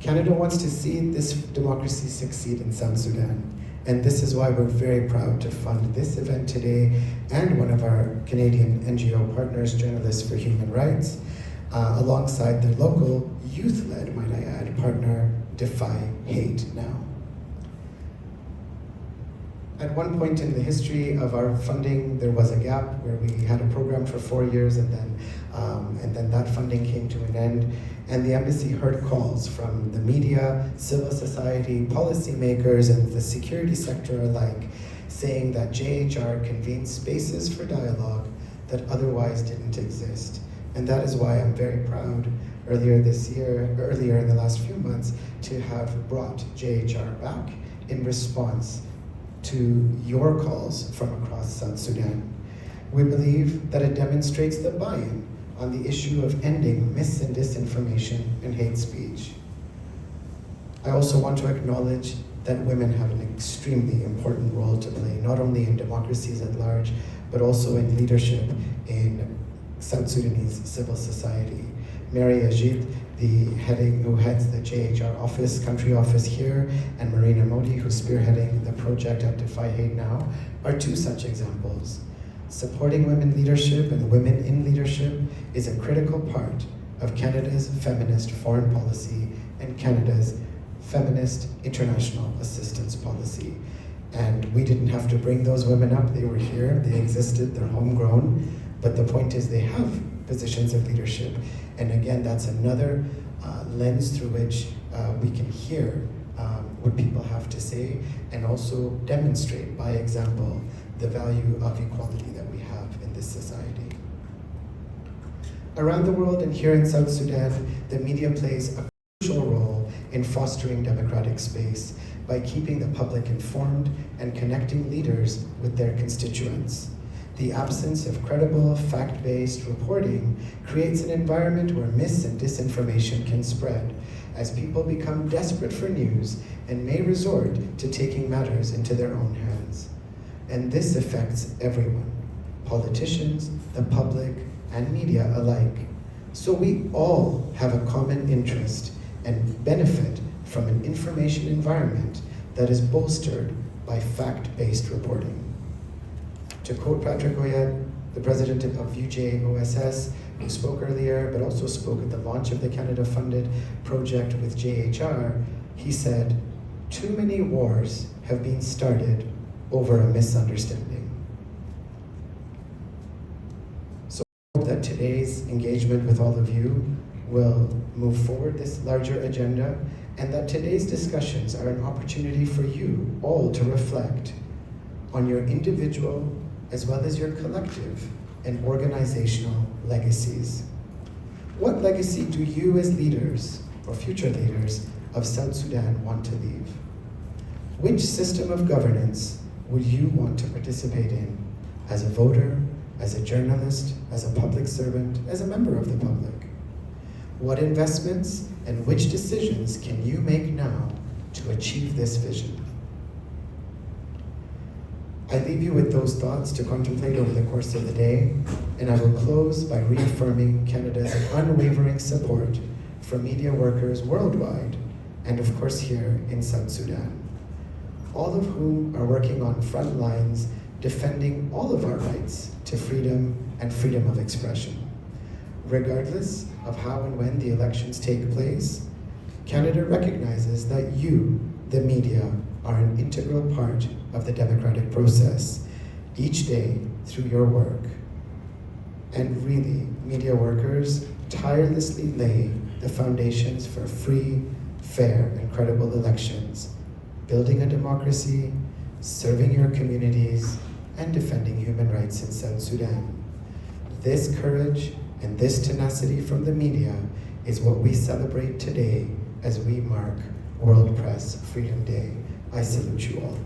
Canada wants to see this democracy succeed in South Sudan. And this is why we're very proud to fund this event today and one of our Canadian NGO partners, Journalists for Human Rights, alongside their local youth-led, might I add, partner, Defy Hate Now. At one point in the history of our funding, there was a gap where we had a program for 4 years and then that funding came to an end. And the embassy heard calls from the media, civil society, policymakers, and the security sector alike, saying that JHR convenes spaces for dialogue that otherwise didn't exist. And that is why I'm very proud earlier in the last few months, to have brought JHR back in response to your calls from across South Sudan. We believe that it demonstrates the buy-in on the issue of ending mis and disinformation and hate speech. I also want to acknowledge that women have an extremely important role to play, not only in democracies at large, but also in leadership in South Sudanese civil society. Mary Ajit, who heads the JHR office, country office here, and Marina Modi, who's spearheading the project at Defy Hate Now, are two such examples. Supporting women leadership and women in leadership is a critical part of Canada's feminist foreign policy and Canada's feminist international assistance policy. And we didn't have to bring those women up, they were here, they existed, they're homegrown, but the point is they have positions of leadership. And again, that's another lens through which we can hear what people have to say and also demonstrate by example the value of equality that we have in this society. Around the world and here in South Sudan, the media plays a crucial role in fostering democratic space by keeping the public informed and connecting leaders with their constituents. The absence of credible, fact-based reporting creates an environment where mis and disinformation can spread, as people become desperate for news and may resort to taking matters into their own hands. And this affects everyone, politicians, the public, and media alike. So we all have a common interest and benefit from an information environment that is bolstered by fact-based reporting. To quote Patrick Oyet, the president of UJOSS, who spoke earlier, but also spoke at the launch of the Canada-funded project with JHR, he said, "Too many wars have been started over a misunderstanding." So I hope that today's engagement with all of you will move forward this larger agenda, and that today's discussions are an opportunity for you all to reflect on your individual as well as your collective and organizational legacies. What legacy do you as leaders or future leaders of South Sudan want to leave? Which system of governance would you want to participate in as a voter, as a journalist, as a public servant, as a member of the public? What investments and which decisions can you make now to achieve this vision? I leave you with those thoughts to contemplate over the course of the day, and I will close by reaffirming Canada's unwavering support for media workers worldwide, and of course here in South Sudan, all of whom are working on front lines defending all of our rights to freedom and freedom of expression. Regardless of how and when the elections take place, Canada recognizes that you, the media, are an integral part of the democratic process each day through your work. And really, media workers tirelessly lay the foundations for free, fair, and credible elections, building a democracy, serving your communities, and defending human rights in South Sudan. This courage and this tenacity from the media is what we celebrate today as we mark World Press Freedom Day. I salute you all.